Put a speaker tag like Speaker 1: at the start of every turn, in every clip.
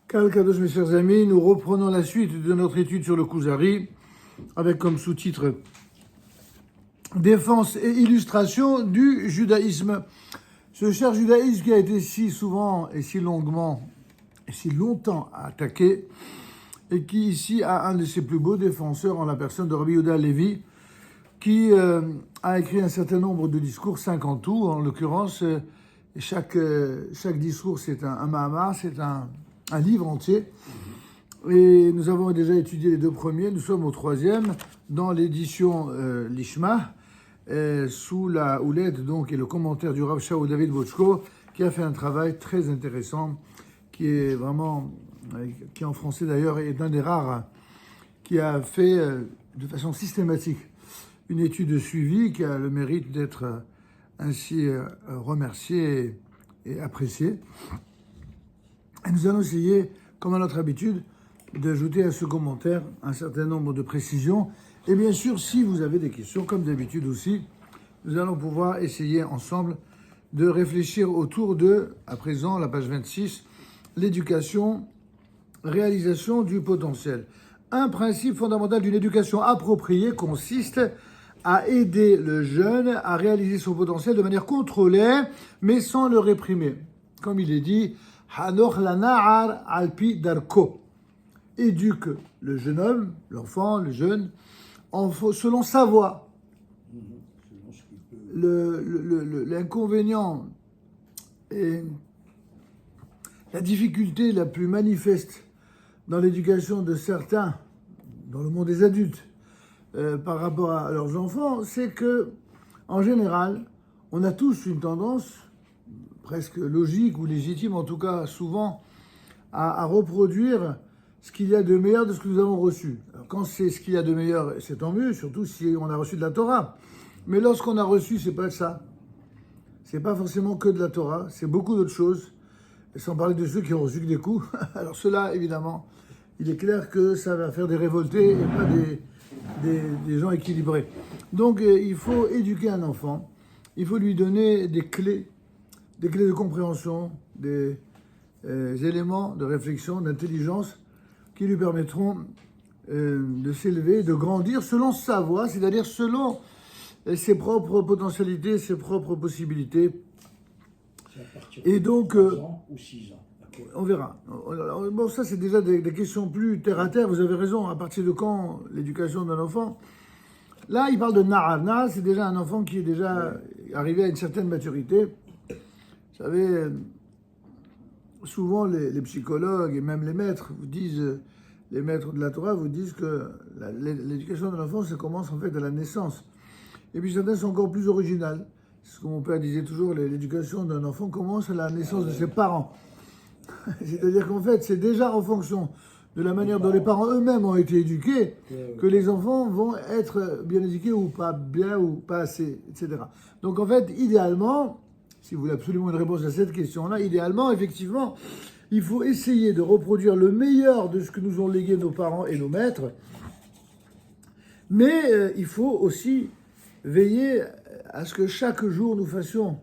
Speaker 1: Kadosh, mes chers amis, nous reprenons la suite de notre étude sur le Kuzari, avec comme sous-titre Défense et illustration du judaïsme. Ce cher judaïsme qui a été si souvent et si longuement et si longtemps attaqué, et qui ici a un de ses plus beaux défenseurs en la personne de Rabbi Yehuda Levi, qui a écrit un certain nombre de discours, 5 en tout, en l'occurrence. Chaque discours, c'est un mahamar, c'est un livre entier. Et nous avons déjà étudié les deux premiers, nous sommes au troisième, dans l'édition Lishma, sous la houlette donc, et le commentaire du Rav Shaul David Bochko, qui a fait un travail très intéressant, qui est vraiment, qui en français d'ailleurs est un des rares, qui a fait de façon systématique une étude suivie, qui a le mérite d'être ainsi remercié et apprécié. Et nous allons essayer, comme à notre habitude, d'ajouter à ce commentaire un certain nombre de précisions. Et bien sûr, si vous avez des questions, comme d'habitude aussi, nous allons pouvoir essayer ensemble de réfléchir autour de, à présent, la page 26, l'éducation, réalisation du potentiel. Un principe fondamental d'une éducation appropriée consiste à aider le jeune à réaliser son potentiel de manière contrôlée, mais sans le réprimer. Comme il est dit, Hanoch lana'ar alpi darko. Éduque le jeune homme, l'enfant, le jeune, selon sa voie. L'inconvénient et la difficulté la plus manifeste dans l'éducation de certains, dans le monde des adultes, par rapport à leurs enfants, c'est que, en général, on a tous une tendance, presque logique ou légitime, en tout cas souvent, à reproduire ce qu'il y a de meilleur de ce que nous avons reçu. Alors, quand c'est ce qu'il y a de meilleur, c'est tant mieux, surtout si on a reçu de la Torah. Mais lorsqu'on a reçu, c'est pas ça. C'est pas forcément que de la Torah, c'est beaucoup d'autres choses. Et sans parler de ceux qui ont reçu que des coups. Alors ceux-là, évidemment, il est clair que ça va faire des révoltés et pas des gens équilibrés. Donc il faut éduquer un enfant, il faut lui donner des clés de compréhension, des éléments de réflexion, d'intelligence qui lui permettront de s'élever, de grandir selon sa voie, c'est-à-dire selon ses propres potentialités, ses propres possibilités. Et donc,
Speaker 2: 3 ans ou 6 ans.
Speaker 1: On verra. Bon, ça, c'est déjà des questions plus terre à terre. Vous avez raison. À partir de quand l'éducation d'un enfant? Là, il parle de Na'ar. Na'ar, c'est déjà un enfant qui est déjà arrivé à une certaine maturité. Vous savez, souvent les psychologues et même les maîtres vous disent, les maîtres de la Torah vous disent que l'éducation de l'enfant, ça commence en fait à la naissance. Et puis certains sont encore plus originales. C'est ce que mon père disait toujours, l'éducation d'un enfant commence à la naissance de ses parents. C'est-à-dire qu'en fait, c'est déjà en fonction de la manière dont les parents eux-mêmes ont été éduqués que les enfants vont être bien éduqués ou pas bien ou pas assez, etc. Donc en fait, idéalement, si vous voulez absolument une réponse à cette question-là, idéalement, effectivement, il faut essayer de reproduire le meilleur de ce que nous ont légué nos parents et nos maîtres, mais il faut aussi veiller à ce que chaque jour nous fassions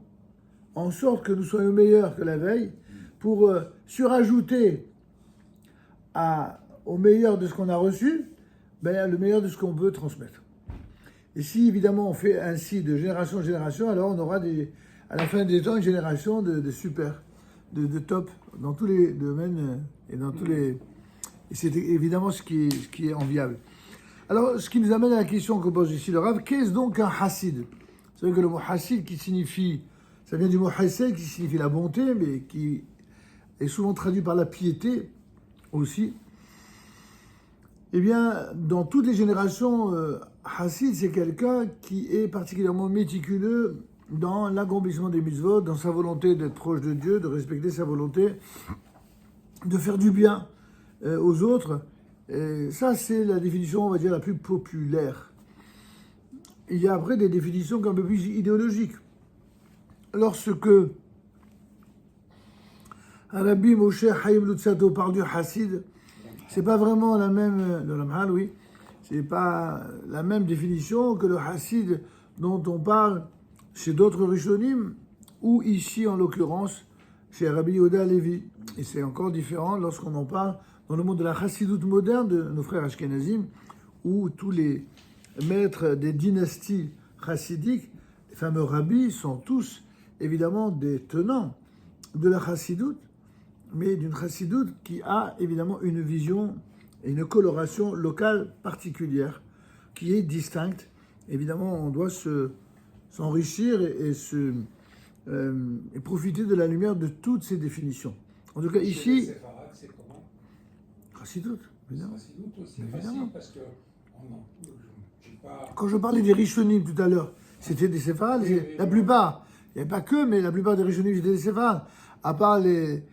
Speaker 1: en sorte que nous soyons meilleurs que la veille pour surajouter au meilleur de ce qu'on a reçu, le meilleur de ce qu'on peut transmettre. Et si évidemment on fait ainsi de génération en génération, alors on aura à la fin des temps une génération de super, de top dans tous les domaines et dans tous les... Et c'est évidemment ce qui est enviable. Alors, ce qui nous amène à la question que pose ici le Rav, qu'est-ce donc un hassid? Vous savez que le mot hassid qui signifie, ça vient du mot hesed qui signifie la bonté, mais qui est souvent traduit par la piété aussi. Eh bien, dans toutes les générations, hassid, c'est quelqu'un qui est particulièrement méticuleux dans l'accomplissement des mitzvot, dans sa volonté d'être proche de Dieu, de respecter sa volonté, de faire du bien aux autres. Et ça, c'est la définition, on va dire, la plus populaire. Il y a après des définitions un peu plus idéologiques. Lorsque Rabbi Moshe Chaim Luzzatto parle du Hassid, c'est pas vraiment la même, le Ramchal, oui, c'est pas la même définition que le Hassid dont on parle chez d'autres Rishonim, ou ici, en l'occurrence, chez Rabbi Yehuda Levi. Et c'est encore différent lorsqu'on en parle dans le monde de la chassidoute moderne de nos frères ashkénazim, où tous les maîtres des dynasties chassidiques, les fameux rabbis, sont tous évidemment des tenants de la chassidoute, mais d'une chassidoute qui a évidemment une vision et une coloration locale particulière, qui est distincte. Évidemment, on doit s'enrichir et profiter de la lumière de toutes ces définitions. En tout cas, ici...
Speaker 2: C'est comment?
Speaker 1: Chassidoute, évidemment.
Speaker 2: Chassidoute, c'est facile parce que...
Speaker 1: Quand je parlais des Rishonim tout à l'heure, c'était des séfarades, la plupart. Il n'y avait pas que, mais la plupart des Rishonim étaient des séfarades. À part les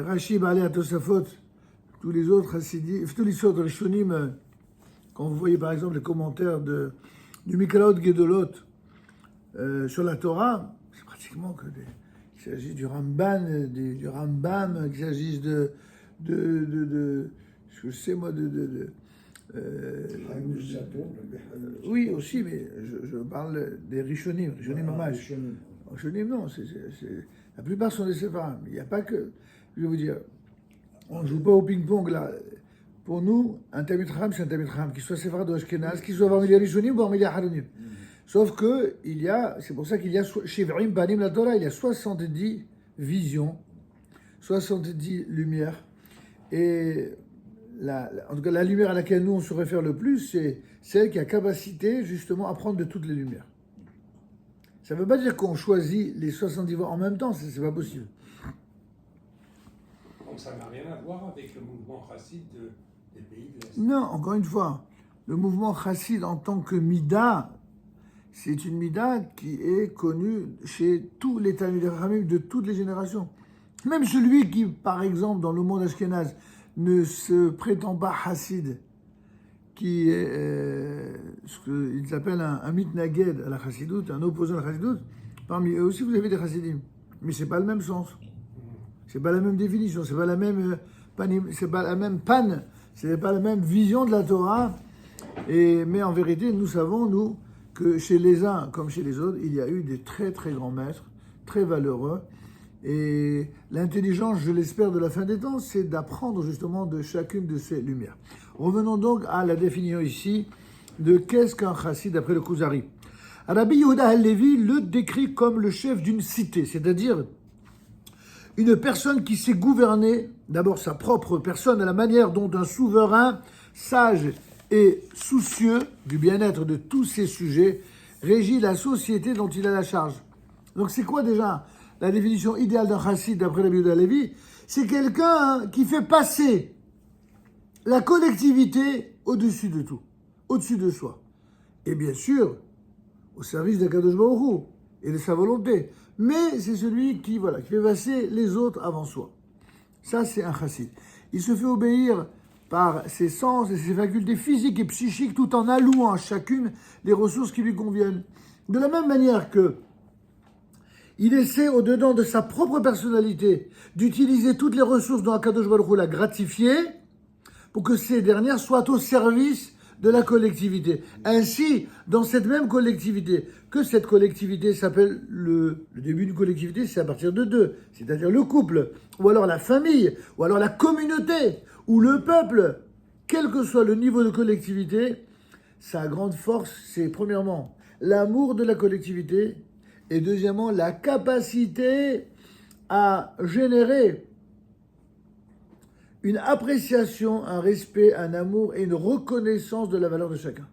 Speaker 1: Rashi, Baalei, Tosafot, tous les autres Rishonim, quand vous voyez par exemple les commentaires du Mikalaot Gedolot sur la Torah, c'est pratiquement que qu'il s'agisse du Ramban, du Rambam, qu'il s'agisse je sais moi, oui, aussi, mais je parle des Rishonim, Mamash. Rishonim, non, la plupart sont des séfarades. Il n'y a pas que, je vais vous dire, on ne joue pas au ping-pong là. Pour nous, un Talmid Chacham, c'est un Talmid Chacham, qu'il soit séfarade ou ashkénaze, qu'il soit parmi les Rishonim ou parmi les Haronim. Sauf que, c'est pour ça qu'il y a, chez V'rim Banim la Torah, il y a 70 visions, 70 lumières. Et en tout cas, la lumière à laquelle nous on se réfère le plus, c'est celle qui a capacité justement à prendre de toutes les lumières. Ça ne veut pas dire qu'on choisit les 70 voix en même temps, c'est pas possible.
Speaker 2: Donc ça n'a rien à voir avec le mouvement chassid des pays de l'Est.
Speaker 1: Non, encore une fois, le mouvement chassid en tant que mida, c'est une mida qui est connue chez tous les Talmidei Chachamim de toutes les générations. Même celui qui, par exemple, dans le monde ashkénaze, ne se prétend pas chassid, qui est ce qu'ils appellent un mitnaged à la chassidoute, un opposant à la chassidoute. Parmi eux aussi, vous avez des chassidim. Mais ce n'est pas le même sens. Ce n'est pas la même définition, c'est pas la même c'est pas la même panne, c'est pas la même vision de la Torah. Mais en vérité, nous savons, nous, que chez les uns comme chez les autres, il y a eu des très très grands maîtres, très valeureux. Et l'intelligence, je l'espère, de la fin des temps, c'est d'apprendre justement de chacune de ces lumières. Revenons donc à la définition ici de qu'est-ce qu'un chassid d'après le Kuzari. Rabbi Yehuda Halevi le décrit comme le chef d'une cité, c'est-à-dire une personne qui sait gouverner d'abord sa propre personne à la manière dont un souverain sage et soucieux du bien-être de tous ses sujets régit la société dont il a la charge. Donc c'est quoi déjà la définition idéale d'un chassid d'après Rabbi Yehuda Halevi? C'est quelqu'un qui fait passer la collectivité au-dessus de tout, au-dessus de soi. Et bien sûr, au service d'Akadosh Baruch Hu et de sa volonté. Mais c'est celui qui fait passer les autres avant soi. Ça, c'est un chassid. Il se fait obéir par ses sens et ses facultés physiques et psychiques tout en allouant à chacune les ressources qui lui conviennent. De la même manière que il essaie au-dedans de sa propre personnalité d'utiliser toutes les ressources dont Akadosh Baruch Hu l'a gratifié pour que ces dernières soient au service de la collectivité. Ainsi, dans cette même collectivité, que cette collectivité s'appelle le début d'une collectivité, c'est à partir de deux, c'est-à-dire le couple, ou alors la famille, ou alors la communauté, ou le peuple, quel que soit le niveau de collectivité, sa grande force, c'est premièrement l'amour de la collectivité, et deuxièmement la capacité à générer une appréciation, un respect, un amour et une reconnaissance de la valeur de chacun.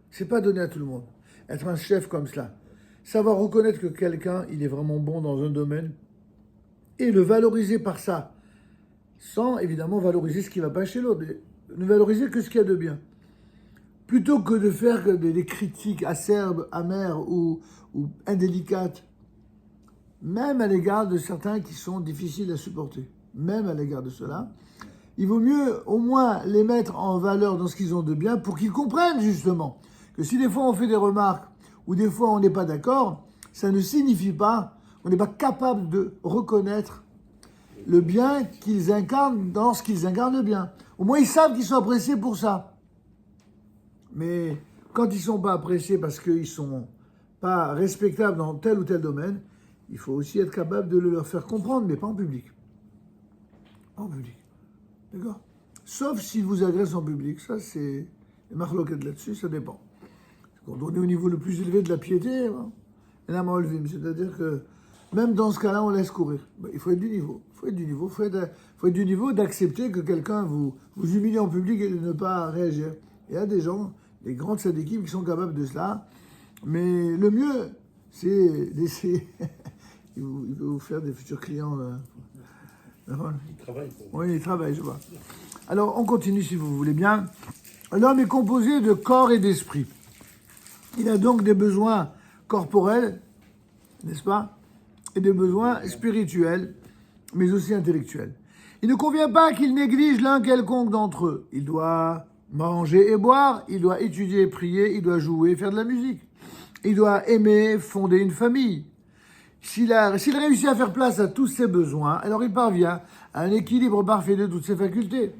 Speaker 1: C'est pas donné à tout le monde. Être un chef comme cela, savoir reconnaître que quelqu'un, il est vraiment bon dans un domaine et le valoriser par ça, sans évidemment valoriser ce qui ne va pas chez l'autre, ne valoriser que ce qu'il y a de bien. Plutôt que de faire des critiques acerbes, amères ou indélicates, même à l'égard de certains qui sont difficiles à supporter. Même à l'égard de cela, il vaut mieux au moins les mettre en valeur dans ce qu'ils ont de bien pour qu'ils comprennent justement que si des fois on fait des remarques ou des fois on n'est pas d'accord, ça ne signifie pas qu'on n'est pas capable de reconnaître le bien qu'ils incarnent dans ce qu'ils incarnent bien. Au moins ils savent qu'ils sont appréciés pour ça. Mais quand ils ne sont pas appréciés parce qu'ils ne sont pas respectables dans tel ou tel domaine, il faut aussi être capable de le leur faire comprendre, mais pas en public. Pas en public. D'accord? Sauf s'ils vous agressent en public. Ça, c'est... Les marloquettes là-dessus, ça dépend. Quand on est au niveau le plus élevé de la piété, c'est-à-dire que même dans ce cas-là, on laisse courir. Il faut être du niveau. Il faut être du niveau d'accepter que quelqu'un vous humilie en public et de ne pas réagir. Il y a des gens, des grandes sadikim qui sont capables de cela. Mais le mieux, c'est d'essayer. Il peut vous faire des futurs clients. Là.
Speaker 2: Il travaille pour vous.
Speaker 1: Oui, il travaille, je vois. Alors, on continue si vous voulez bien. L'homme est composé de corps et d'esprit. Il a donc des besoins corporels, n'est-ce pas, et des besoins spirituels, mais aussi intellectuels. Il ne convient pas qu'il néglige l'un quelconque d'entre eux. Il doit manger et boire, il doit étudier et prier, il doit jouer et faire de la musique. Il doit aimer, fonder une famille. S'il réussit à faire place à tous ses besoins, alors il parvient à un équilibre parfait de toutes ses facultés.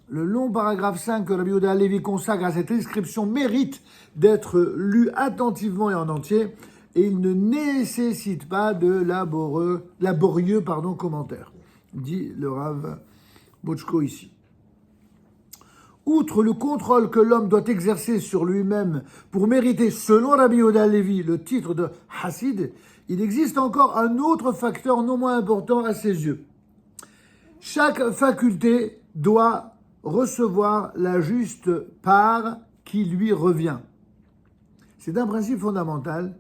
Speaker 1: Le long paragraphe 5 que Rabbi Yehuda Halevi consacre à cette inscription mérite d'être lu attentivement et en entier, et il ne nécessite pas de laborieux commentaires, dit le Rav Bochko ici. Outre le contrôle que l'homme doit exercer sur lui-même pour mériter, selon Rabbi Yehuda Halevi, le titre de Hassid, il existe encore un autre facteur non moins important à ses yeux. Chaque faculté doit recevoir la juste part qui lui revient. C'est un principe fondamental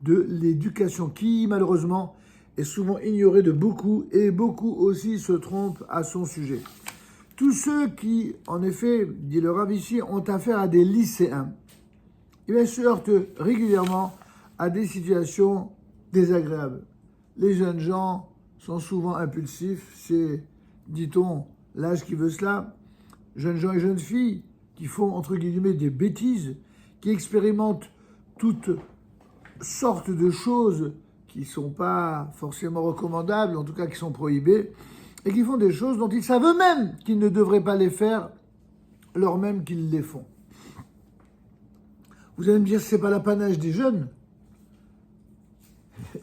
Speaker 1: de l'éducation qui, malheureusement, est souvent ignoré de beaucoup et beaucoup aussi se trompent à son sujet. Tous ceux qui, en effet, dit le Rav ici, ont affaire à des lycéens, ils se heurtent régulièrement à des situations désagréables. Les jeunes gens sont souvent impulsifs, c'est, dit-on, l'âge qui veut cela. Jeunes gens et jeunes filles qui font, entre guillemets, des bêtises, qui expérimentent toutes sortes de choses qui ne sont pas forcément recommandables, en tout cas qui sont prohibées, et qui font des choses dont ils savent eux-mêmes qu'ils ne devraient pas les faire, alors même qu'ils les font. Vous allez me dire, ce n'est pas l'apanage des jeunes.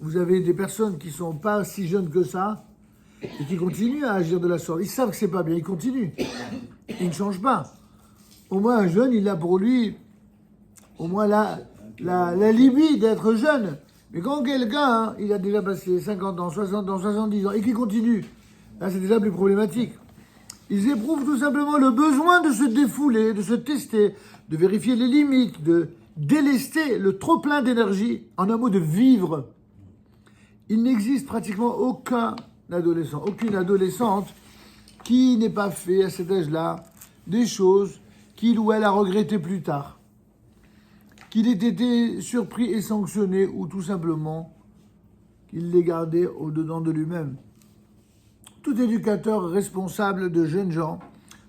Speaker 1: Vous avez des personnes qui ne sont pas si jeunes que ça, et qui continuent à agir de la sorte. Ils savent que c'est pas bien, ils continuent. Ils ne changent pas. Au moins, un jeune, il a pour lui, au moins la libye d'être jeune. Mais quand quelqu'un, il a déjà passé 50 ans, 60 ans, 70 ans, et qui continue, là, c'est déjà plus problématique. Ils éprouvent tout simplement le besoin de se défouler, de se tester, de vérifier les limites, de délester le trop-plein d'énergie, en un mot, de vivre. Il n'existe pratiquement aucun adolescent, aucune adolescente qui n'ait pas fait à cet âge-là des choses qu'il ou elle a regrettées plus tard, qu'il ait été surpris et sanctionné ou tout simplement qu'il les gardait au-dedans de lui-même. Tout éducateur responsable de jeunes gens,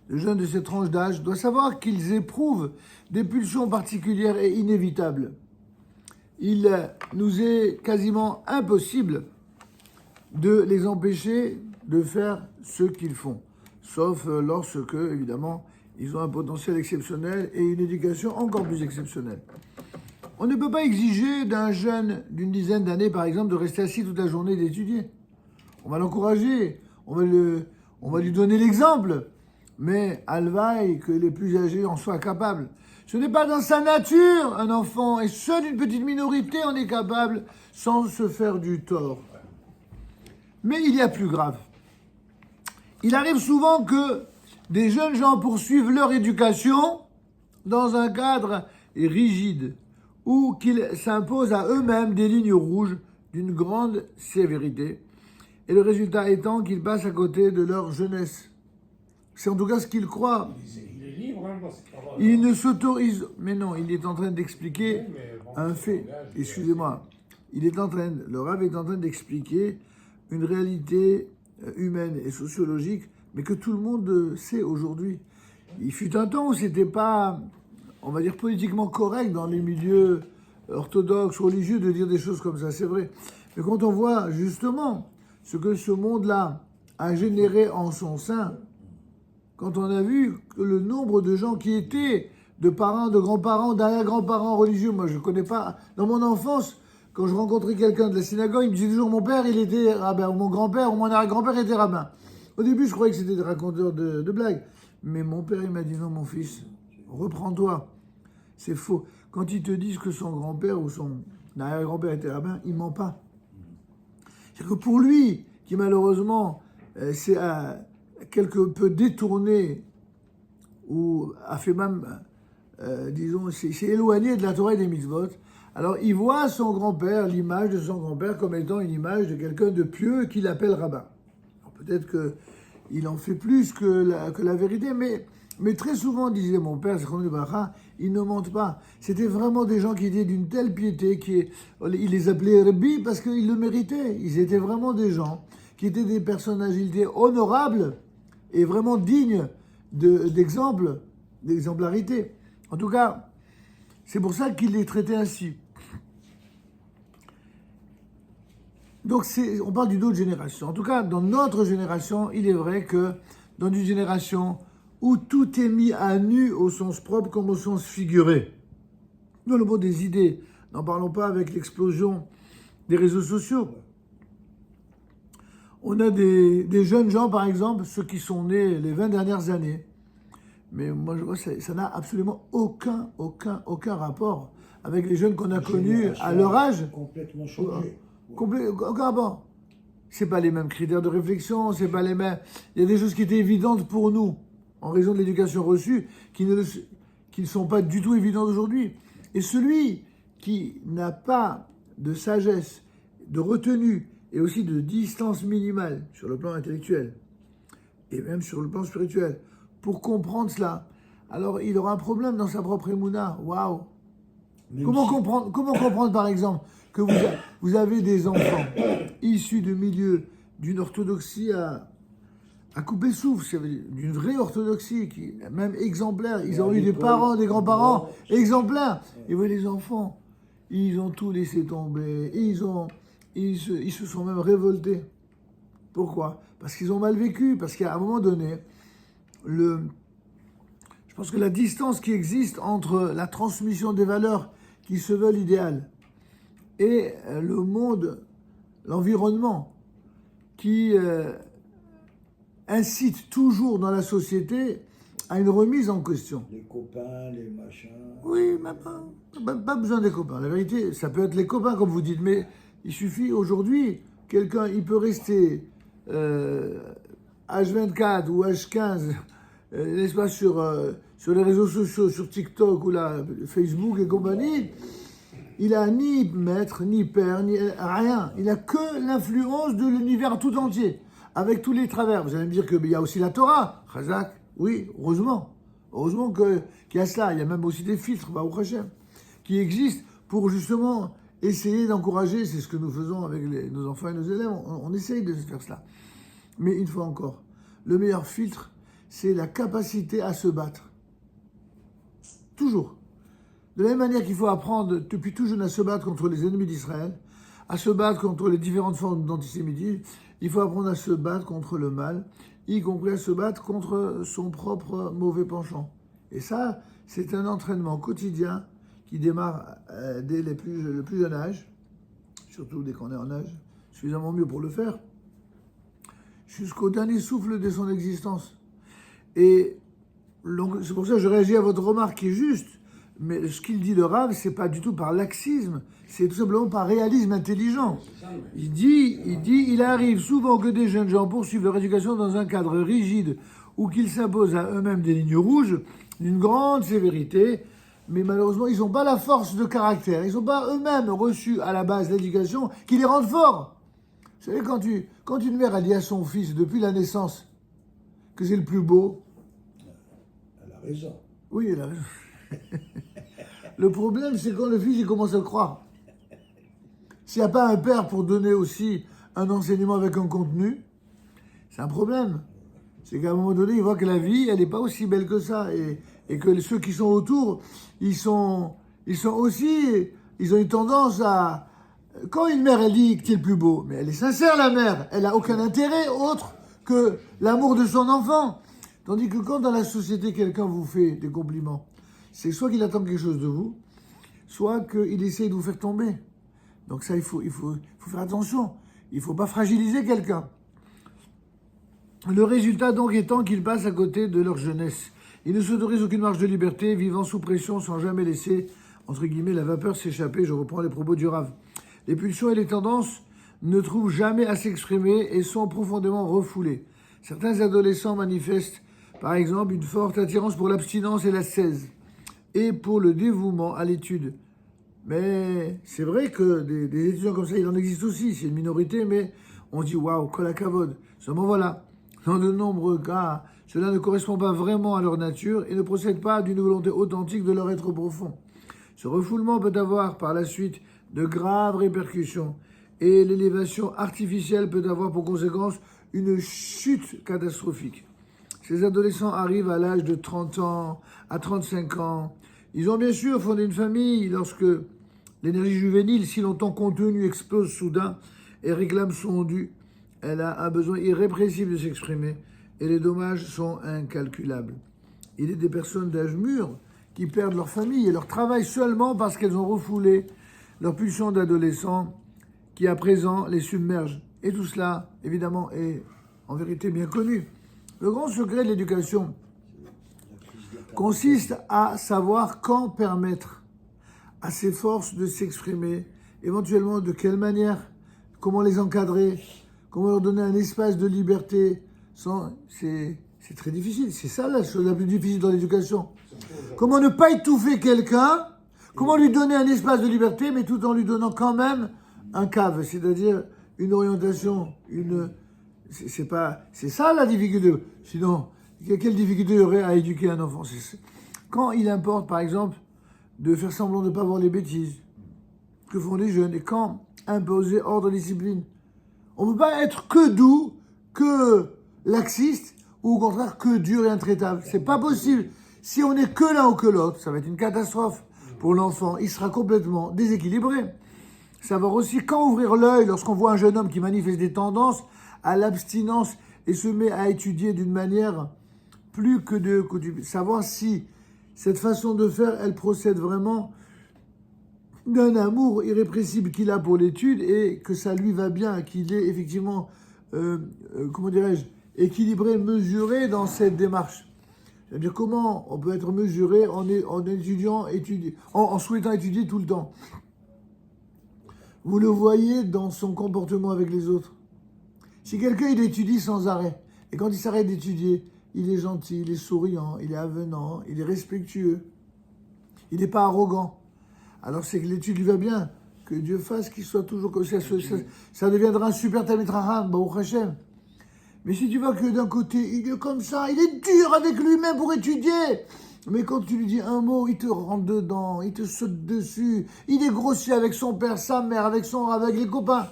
Speaker 1: de jeunes de cette tranche d'âge, doit savoir qu'ils éprouvent des pulsions particulières et inévitables. Il nous est quasiment impossible de les empêcher de faire ce qu'ils font, sauf lorsque, évidemment, ils ont un potentiel exceptionnel et une éducation encore plus exceptionnelle. On ne peut pas exiger d'un jeune d'une dizaine d'années, par exemple, de rester assis toute la journée et d'étudier. On va l'encourager, on va lui donner l'exemple, mais alvaille que les plus âgés en soient capables. Ce n'est pas dans sa nature, un enfant, et seule une petite minorité en est capable sans se faire du tort. Mais il y a plus grave. Il arrive souvent que des jeunes gens poursuivent leur éducation dans un cadre rigide ou qu'ils s'imposent à eux-mêmes des lignes rouges d'une grande sévérité. Et le résultat étant qu'ils passent à côté de leur jeunesse. C'est en tout cas ce qu'ils croient.
Speaker 2: Il est libre, hein, dans ce cas-là.
Speaker 1: Il ne s'autorise... Mais non, il est en train d'expliquer un fait. Excusez-moi. Le Rav est en train d'expliquer une réalité humaine et sociologique, mais que tout le monde sait aujourd'hui. Il fut un temps où c'était pas, on va dire, politiquement correct dans les milieux orthodoxes, religieux, de dire des choses comme ça, c'est vrai. Mais quand on voit justement ce que ce monde-là a généré en son sein, quand on a vu que le nombre de gens qui étaient de parents, de grands-parents, d'arrière-grands-parents religieux, moi je ne connais pas, dans mon enfance, quand je rencontrais quelqu'un de la synagogue, il me disait toujours mon père, il était rabbin, ou mon grand-père, ou mon arrière-grand-père était rabbin. Au début, je croyais que c'était des raconteurs de blagues. Mais mon père, il m'a dit non, mon fils, reprends-toi. C'est faux. Quand ils te disent que son grand-père ou son arrière-grand-père était rabbin, il ment pas. C'est que pour lui, qui malheureusement s'est quelque peu détourné ou a fait même, disons, s'est éloigné de la Torah et des mitzvot, alors il voit son grand-père, l'image de son grand-père, comme étant une image de quelqu'un de pieux qu'il appelle rabbin. Peut-être qu'il en fait plus que la vérité, mais très souvent, disait mon père, il ne mente pas. C'était vraiment des gens qui étaient d'une telle piété, il les appelait Rabbi parce qu'ils le méritaient. Ils étaient vraiment des gens qui étaient des personnalités honorables et vraiment dignes d'exemple, d'exemplarité. En tout cas, c'est pour ça qu'il les traitait ainsi. Donc, on parle d'une autre génération. En tout cas, dans notre génération, il est vrai que dans une génération où tout est mis à nu au sens propre comme au sens figuré. Dans le mot des idées, n'en parlons pas avec l'explosion des réseaux sociaux. On a des jeunes gens, par exemple, ceux qui sont nés les 20 dernières années. Mais moi, je vois, ça n'a absolument aucun rapport avec les jeunes qu'on a connus à leur âge.
Speaker 3: Complètement changé.
Speaker 1: Aucun rapport. C'est pas les mêmes critères de réflexion, c'est pas les mêmes. Il y a des choses qui étaient évidentes pour nous, en raison de l'éducation reçue, qui ne sont pas du tout évidentes aujourd'hui. Et celui qui n'a pas de sagesse, de retenue, et aussi de distance minimale sur le plan intellectuel, et même sur le plan spirituel, pour comprendre cela, alors il aura un problème dans sa propre émouna. Waouh! Comment comprendre, par exemple, que vous avez des enfants issus de milieux d'une orthodoxie à couper le souffle, d'une vraie orthodoxie, qui même exemplaire. Ils ont eu des parents, des grands-parents exemplaires. Et vous voyez, les enfants, ils ont tout laissé tomber. Ils se sont même révoltés. Pourquoi? Parce qu'ils ont mal vécu. Parce qu'à un moment donné, je pense que la distance qui existe entre la transmission des valeurs qui se veulent idéales et le monde, l'environnement, qui incite toujours dans la société à une remise en question.
Speaker 3: Les copains, les machins.
Speaker 1: Oui, mais pas besoin des copains. La vérité, ça peut être les copains, comme vous dites, mais il suffit aujourd'hui, quelqu'un, il peut rester H24 ou H15, n'est-ce pas, sur les réseaux sociaux, sur TikTok ou Facebook et compagnie. Il a ni maître, ni père, ni rien. Il a que l'influence de l'univers tout entier, avec tous les travers. Vous allez me dire qu'il y a aussi la Torah, Chazak. Oui, heureusement. Heureusement qu'il y a cela. Il y a même aussi des filtres, Baruch Hashem, qui existent pour justement essayer d'encourager. C'est ce que nous faisons avec nos enfants et nos élèves. On essaye de faire cela. Mais une fois encore, le meilleur filtre, c'est la capacité à se battre. Toujours. De la même manière qu'il faut apprendre depuis tout jeune à se battre contre les ennemis d'Israël, à se battre contre les différentes formes d'antisémitisme, il faut apprendre à se battre contre le mal, y compris à se battre contre son propre mauvais penchant. Et ça, c'est un entraînement quotidien qui démarre dès le plus jeune âge, surtout dès qu'on est en âge suffisamment mieux pour le faire, jusqu'au dernier souffle de son existence. Et donc, c'est pour ça que je réagis à votre remarque qui est juste. Mais ce qu'il dit le Rav, c'est pas du tout par laxisme, c'est tout simplement par réalisme intelligent. Il arrive souvent que des jeunes gens poursuivent leur éducation dans un cadre rigide ou qu'ils s'imposent à eux-mêmes des lignes rouges d'une grande sévérité, mais malheureusement, ils n'ont pas la force de caractère, ils n'ont pas eux-mêmes reçu à la base l'éducation qui les rende forts. Vous savez, quand une mère a dit à son fils depuis la naissance que c'est le plus beau,
Speaker 3: Elle a raison.
Speaker 1: oui, elle a raison. Le problème, c'est quand le fils il commence à le croire. S'il n'y a pas un père pour donner aussi un enseignement avec un contenu, c'est un problème. C'est qu'à un moment donné, il voit que la vie, elle n'est pas aussi belle que ça. Et que ceux qui sont autour, ils ont une tendance à... Quand une mère, elle dit que tu es le plus beau, mais elle est sincère, la mère. Elle n'a aucun intérêt autre que l'amour de son enfant. Tandis que quand dans la société, quelqu'un vous fait des compliments, c'est soit qu'il attend quelque chose de vous, soit qu'il essaye de vous faire tomber. Donc ça, il faut faire attention. Il ne faut pas fragiliser quelqu'un. Le résultat donc étant qu'ils passent à côté de leur jeunesse. Ils ne s'autorisent aucune marge de liberté, vivant sous pression sans jamais laisser, entre guillemets, la vapeur s'échapper. Je reprends les propos du Rav. Les pulsions et les tendances ne trouvent jamais à s'exprimer et sont profondément refoulées. Certains adolescents manifestent, par exemple, une forte attirance pour l'abstinence et l'ascèse et pour le dévouement à l'étude. Mais c'est vrai que des étudiants comme ça, il en existe aussi. C'est une minorité, mais on dit waouh, kol hakavod. Seulement voilà, dans de nombreux cas, cela ne correspond pas vraiment à leur nature et ne procède pas d'une volonté authentique de leur être profond. Ce refoulement peut avoir par la suite de graves répercussions et l'élévation artificielle peut avoir pour conséquence une chute catastrophique. Ces adolescents arrivent à l'âge de 30 ans, à 35 ans. Ils ont bien sûr fondé une famille lorsque l'énergie juvénile, si longtemps contenue, explose soudain et réclame son dû. Elle a un besoin irrépressible de s'exprimer et les dommages sont incalculables. Il est des personnes d'âge mûr qui perdent leur famille et leur travail seulement parce qu'elles ont refoulé leur pulsion d'adolescent qui à présent les submerge. Et tout cela, évidemment, est en vérité bien connu. Le grand secret de l'éducation consiste à savoir quand permettre à ces forces de s'exprimer, éventuellement de quelle manière, comment les encadrer, comment leur donner un espace de liberté. C'est très difficile, c'est ça la chose la plus difficile dans l'éducation. Comment ne pas étouffer quelqu'un, comment lui donner un espace de liberté, mais tout en lui donnant quand même un cave, c'est-à-dire une orientation, c'est ça la difficulté. Sinon, quelle difficulté il y aurait à éduquer un enfant? Quand il importe, par exemple, de faire semblant de ne pas voir les bêtises que font les jeunes, et quand imposer ordre et discipline. On ne peut pas être que doux, que laxiste, ou au contraire que dur et intraitable. C'est pas possible. Si on est que l'un ou que l'autre, ça va être une catastrophe pour l'enfant. Il sera complètement déséquilibré. Savoir aussi quand ouvrir l'œil lorsqu'on voit un jeune homme qui manifeste des tendances à l'abstinence et se met à étudier d'une manière plus que de coutume. Savoir si cette façon de faire, elle procède vraiment d'un amour irrépressible qu'il a pour l'étude et que ça lui va bien, qu'il est effectivement, comment dirais-je, équilibré, mesuré dans cette démarche. C'est-à-dire comment on peut être mesuré en souhaitant étudier tout le temps. Vous le voyez dans son comportement avec les autres. Si quelqu'un il étudie sans arrêt, et quand il s'arrête d'étudier, il est gentil, il est souriant, il est avenant, il est respectueux, il n'est pas arrogant, alors c'est que l'étude lui va bien. Que Dieu fasse qu'il soit toujours comme ça. Ça deviendra un super Talmid Chacham, Baruch Hashem. Mais si tu vois que d'un côté, il est comme ça, il est dur avec lui-même pour étudier. Mais quand tu lui dis un mot, il te rentre dedans, il te saute dessus. Il est grossier avec son père, sa mère, avec les copains.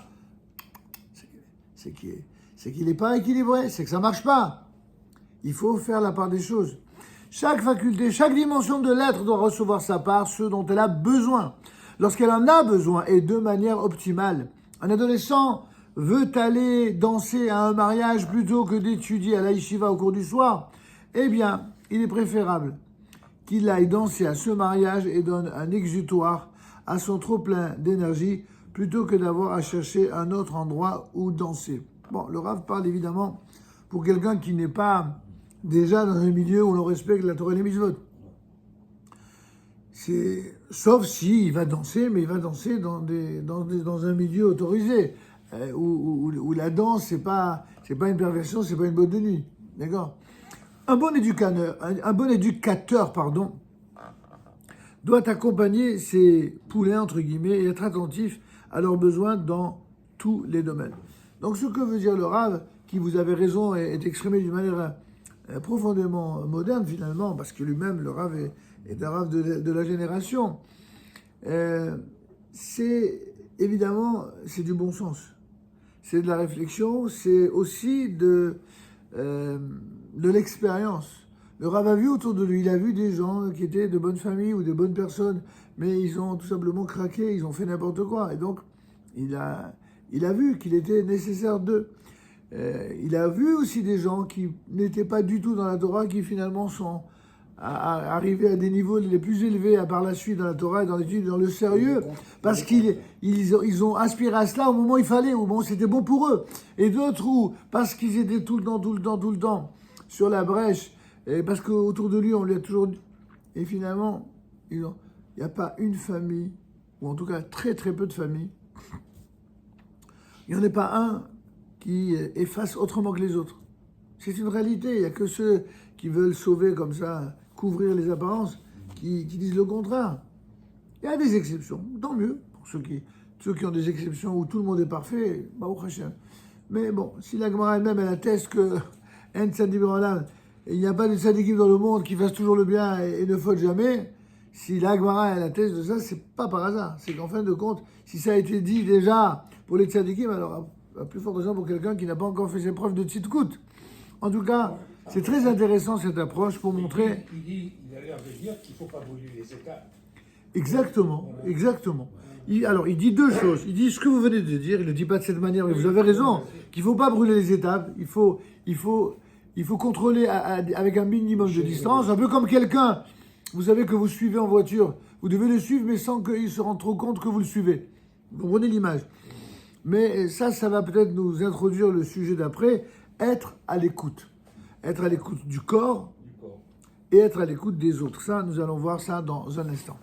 Speaker 1: C'est qu'il n'est pas équilibré, c'est que ça ne marche pas. Il faut faire la part des choses. Chaque faculté, chaque dimension de l'être doit recevoir sa part, ce dont elle a besoin, lorsqu'elle en a besoin et de manière optimale. Un adolescent veut aller danser à un mariage plutôt que d'étudier à la yeshiva au cours du soir. Eh bien, il est préférable qu'il aille danser à ce mariage et donne un exutoire à son trop-plein d'énergie plutôt que d'avoir à chercher un autre endroit où danser. Bon, le Rav parle évidemment pour quelqu'un qui n'est pas déjà dans un milieu où l'on respecte la Torah et les mitzvot. Sauf s'il va danser, mais il va danser dans un milieu autorisé, où la danse, c'est pas une perversion, c'est pas une boîte de nuit. D'accord ? Un bon éducateur, doit accompagner ses poulains, entre guillemets, et être attentif à leurs besoins dans tous les domaines. Donc ce que veut dire le Rav, qui vous avez raison, est exprimé d'une manière profondément moderne finalement, parce que lui-même, le Rav est un Rav de la génération. C'est évidemment, c'est du bon sens. C'est de la réflexion, c'est aussi de l'expérience. Le Rav a vu autour de lui, il a vu des gens qui étaient de bonnes familles ou de bonnes personnes, mais ils ont tout simplement craqué, ils ont fait n'importe quoi. Et donc, il a vu qu'il était nécessaire d'eux. Il a vu aussi des gens qui n'étaient pas du tout dans la Torah, qui finalement sont arriver à des niveaux les plus élevés par la suite dans la Torah et dans l'étude, dans le sérieux, parce qu'ils ont aspiré à cela au moment où il fallait, au moment où c'était bon pour eux. Et d'autres où, parce qu'ils étaient tout le temps sur la brèche, et parce qu'autour de lui, on lui a toujours dit. Et finalement, il n'y a pas une famille, ou en tout cas très très peu de familles, il n'y en a pas un qui efface autrement que les autres. C'est une réalité. Il n'y a que ceux qui veulent sauver comme ça, couvrir les apparences, qui disent le contraire. Il y a des exceptions, tant mieux, pour ceux qui ont des exceptions où tout le monde est parfait, Baruch Hashem. Mais bon, si la Gemara elle-même, elle atteste que En Tzadik B'Olam, il n'y a pas de tzadikim dans le monde qui fasse toujours le bien et ne faute jamais, si la Gemara elle atteste de ça, c'est pas par hasard. C'est qu'en fin de compte, si ça a été dit déjà pour les tzadikim, alors à plus forte raison pour quelqu'un qui n'a pas encore fait ses preuves de tzidkout. En tout cas, c'est très intéressant cette approche pour montrer.
Speaker 2: Il a l'air de dire qu'il ne faut pas brûler les étapes.
Speaker 1: Exactement. Il dit deux choses. Il dit ce que vous venez de dire, il ne le dit pas de cette manière, mais vous avez raison, qu'il ne faut pas brûler les étapes, il faut contrôler avec un minimum de distance, un peu comme quelqu'un, vous savez que vous suivez en voiture, vous devez le suivre, mais sans qu'il se rende trop compte que vous le suivez. Vous comprenez l'image. Mais ça va peut-être nous introduire le sujet d'après, être à l'écoute. Être à l'écoute du corps et être à l'écoute des autres. Ça, nous allons voir ça dans un instant.